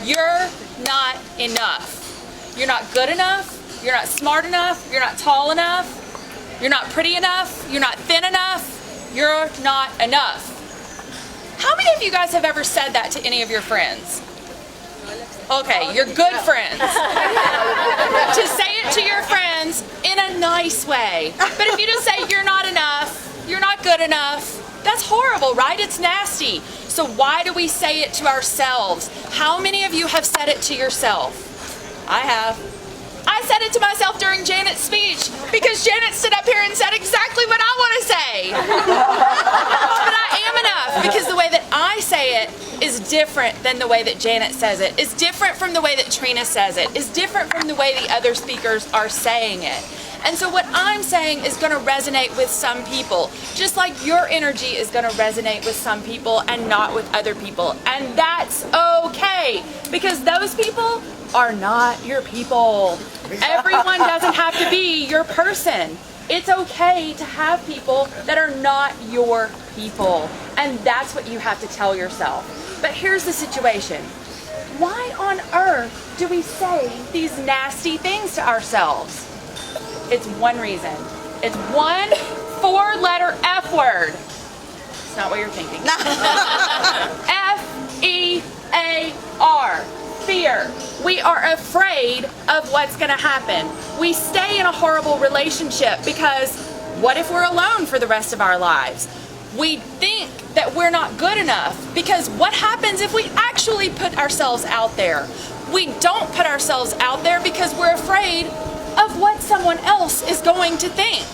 You're not enough. You're not good enough. You're not smart enough. You're not tall enough. You're not pretty enough. You're not thin enough. You're not enough. How many of you guys have ever said that to any of your friends? Okay, you're good friends. To say it to your friends in a nice way. But if you just say you're not enough, you're not good enough, that's horrible, right? It's nasty. So why do we say it to ourselves? How many of you have said it to yourself? I have. I said it to myself during Janet's speech because Janet stood up here and said exactly what I want to say. But I am enough because the way that I say it is different than the way that Janet says it. It's different from the way that Trina says it. It's different from the way the other speakers are saying it. And so what I'm saying is going to resonate with some people, just like your energy is going to resonate with some people and not with other people. And that's okay, because those people are not your people. Everyone doesn't have to be your person. It's okay to have people that are not your people. And that's what you have to tell yourself. But here's the situation. Why on earth do we say these nasty things to ourselves? It's one reason. It's one 4-letter F word. It's not what you're thinking. F-E-A-R. Fear. We are afraid of what's going to happen. We stay in a horrible relationship because what if we're alone for the rest of our lives? We think that we're not good enough because what happens if we actually put ourselves out there? We don't put ourselves out there because we're afraid of what someone else is going to think.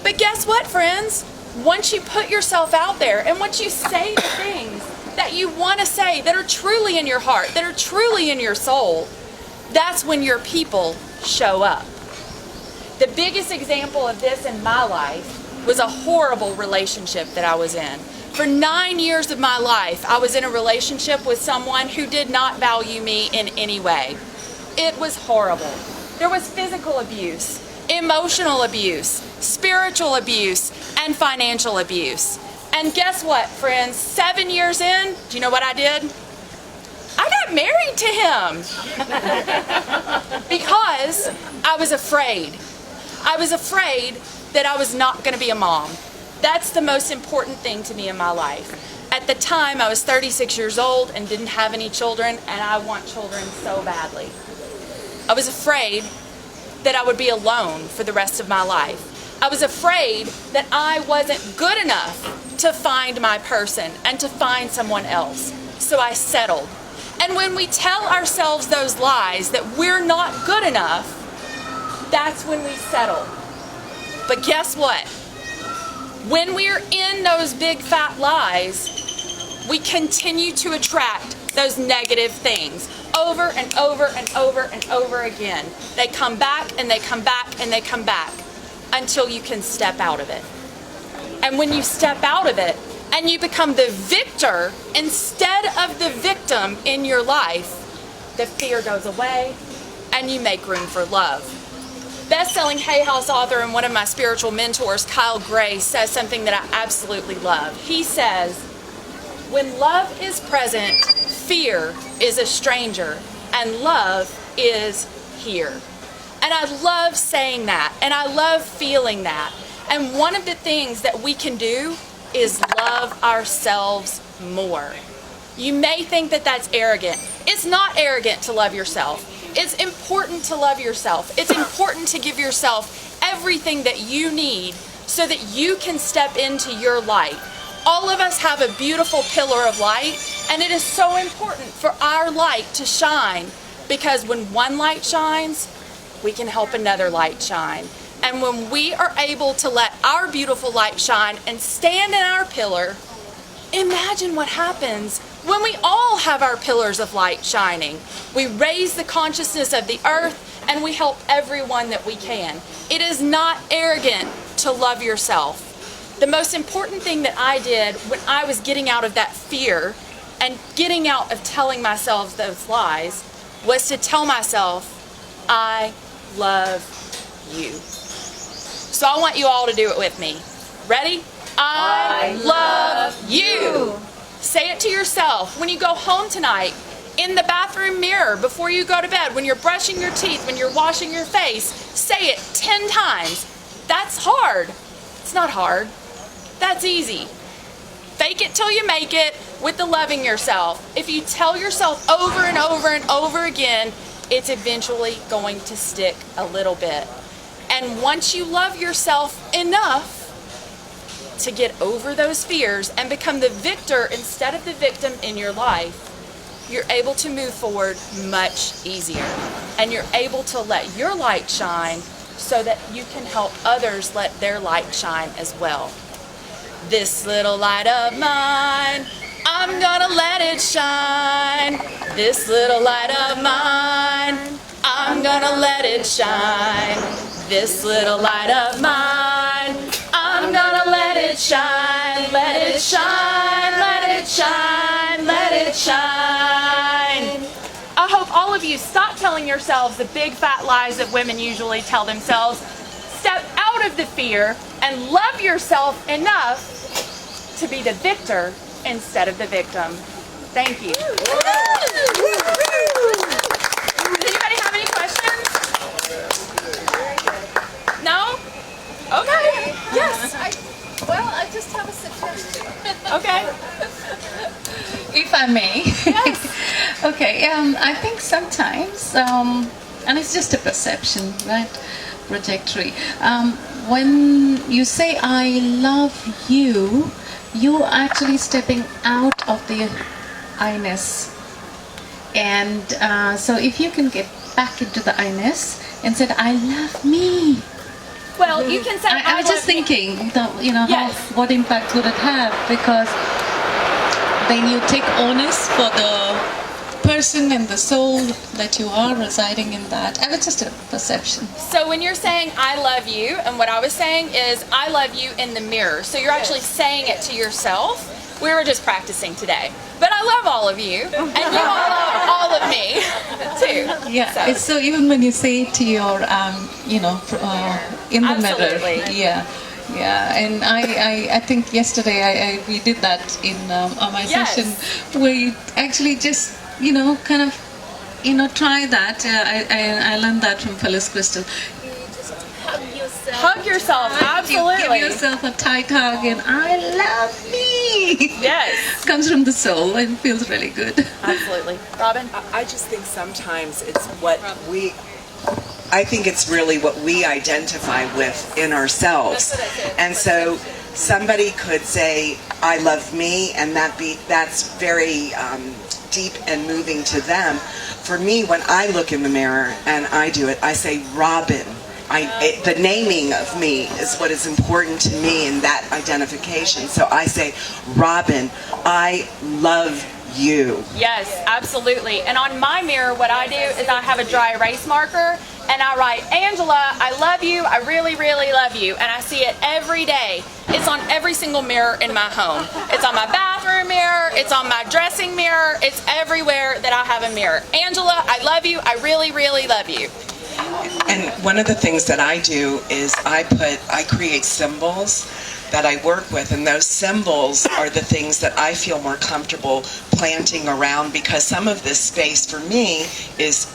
But guess what, friends? Once you put yourself out there and once you say the things that you want to say that are truly in your heart, that are truly in your soul, that's when your people show up. The biggest example of this in my life was a horrible relationship that I was in. For 9 years of my life, I was in a relationship with someone who did not value me in any way. It was horrible. There was physical abuse, emotional abuse, spiritual abuse, and financial abuse. And guess what, friends? 7 years in, do you know what I did? I got married to him because I was afraid. I was afraid that I was not going to be a mom. That's the most important thing to me in my life. At the time, I was 36 years old and didn't have any children, and I want children so badly. I was afraid that I would be alone for the rest of my life. I was afraid that I wasn't good enough to find my person and to find someone else. So I settled. And when we tell ourselves those lies that we're not good enough, that's when we settle. But guess what? When we're in those big fat lies, we continue to attract those negative things over and over and over and over again. They come back and they come back and they come back until you can step out of it. And when you step out of it and you become the victor instead of the victim in your life, the fear goes away and you make room for love. Best-selling Hay House author and one of my spiritual mentors, Kyle Gray, says something that I absolutely love. He says, when love is present, fear is a stranger, and love is here. And I love saying that, and I love feeling that. And one of the things that we can do is love ourselves more. You may think that that's arrogant. It's not arrogant to love yourself. It's important to love yourself. It's important to give yourself everything that you need so that you can step into your light. All of us have a beautiful pillar of light, and it is so important for our light to shine, because when one light shines, we can help another light shine. And when we are able to let our beautiful light shine and stand in our pillar, imagine what happens when we all have our pillars of light shining. We raise the consciousness of the earth and we help everyone that we can. It is not arrogant to love yourself. The most important thing that I did when I was getting out of that fear and getting out of telling myself those lies was to tell myself, I love you. So I want you all to do it with me. Ready? I love you. Say it to yourself. When you go home tonight, In the bathroom mirror, before you go to bed, when you're brushing your teeth, when you're washing your face, say it 10 times. That's hard. It's not hard. That's easy. Fake it till you make it with the loving yourself. If you tell yourself over and over and over again, it's eventually going to stick a little bit. And once you love yourself enough to get over those fears and become the victor instead of the victim in your life, you're able to move forward much easier. And you're able to let your light shine so that you can help others let their light shine as well. This little light of mine, I'm gonna let it shine. This little light of mine, I'm gonna let it shine. This little light of mine, I'm gonna let it shine. Let it shine, let it shine, let it shine. I hope all of you stop telling yourselves the big fat lies that women usually tell themselves. Step out of the fear and love yourself enough to be the victor instead of the victim. Thank you. Does anybody have any questions? No? Okay. Yes. I just have a suggestion. Okay. If I may. Yes. Okay, I think sometimes, and it's just a perception, right? Trajectory. When you say I love you, you're actually stepping out of the I-ness. And so if you can get back into the I-ness and said, I love me. Well, you can say I was just thinking, Yes. what impact would it have? Because then you take onus for the person and the soul that you are residing in that. And it's just a perception. So when you're saying I love you, and what I was saying is I love you in the mirror. So you're actually saying it to yourself. We were just practicing today. But I love all of you, and you all love all of me, too. Yeah, so even when you say it to your, in the Absolutely. mirror. Yeah, and I think yesterday we did that in my Yes. session, where you actually just, try that. I learned that from Phyllis Crystal. Hug yourself, absolutely. You give yourself a tight hug and I love me. Yes. Comes from the soul and feels really good. Absolutely. Robin? I just think sometimes it's I think it's really what we identify with in ourselves. And so somebody could say, I love me, and that's very deep and moving to them. For me, when I look in the mirror and I do it, I say, Robin. The naming of me is what is important to me in that identification. So I say, Robin, I love you. Yes, absolutely. And on my mirror, what I do is I have a dry erase marker and I write, Angela, I love you. I really, really love you. And I see it every day. It's on every single mirror in my home. It's on my bathroom mirror. It's on my dressing mirror. It's everywhere that I have a mirror. Angela, I love you. I really, really love you. And one of the things that I do is I create symbols that I work with, and those symbols are the things that I feel more comfortable planting around, because some of this space for me is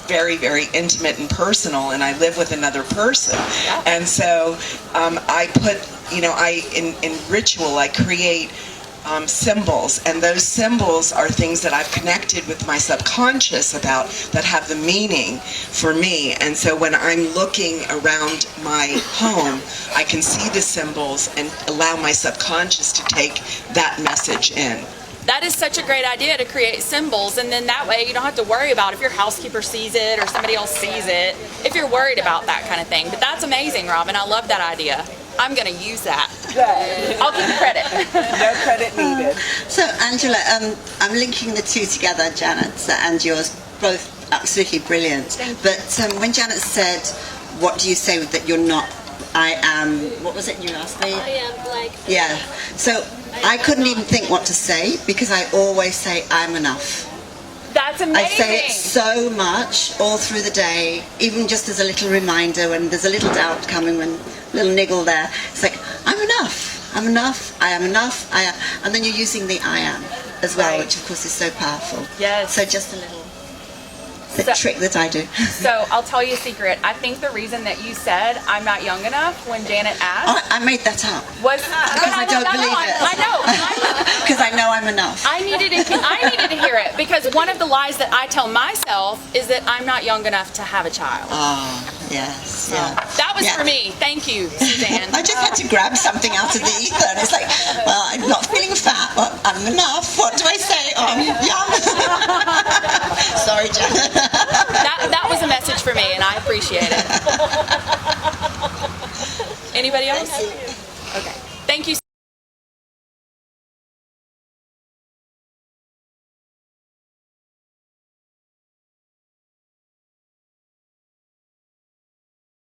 very, very intimate and personal, and I live with another person. And so I put, in ritual, I create symbols, and those symbols are things that I've connected with my subconscious about that have the meaning for me. And so when I'm looking around my home, I can see the symbols and allow my subconscious to take that message in. That is such a great idea, to create symbols, and then that way you don't have to worry about if your housekeeper sees it or somebody else sees it, if you're worried about that kind of thing. But that's amazing, Robin. I love that idea. I'm going to use that. I'll give you credit. No credit needed. So, Angela, I'm linking the two together, Janet's and yours, both absolutely brilliant. But when Janet said, what do you say that you're not, I am, what was it you asked me? I am like... Yeah. So, I couldn't even think what to say, because I always say, I'm enough. That's amazing. I say it so much all through the day, even just as a little reminder when there's a little doubt coming, when a little niggle there. It's like, I'm enough, I am enough, I am. And then you're using the I am. as well, Right. which of course is so powerful. Yes. So just a little So- trick that I do. So I'll tell you a secret. I think the reason that you said I'm not young enough when Janet asked I made that up was because I don't believe it. I know. Because I know I'm enough. I needed to hear it because one of the lies that I tell myself is that I'm not young enough to have a child. Yes. So that was for me. Thank you, Suzanne. I just had to grab something out of the ether, and it's like, well, I'm not feeling fat, but I'm enough. What do I say? Oh, I'm young. Sorry, Janet. That was a message for me, and I appreciate it. Anybody else? Okay.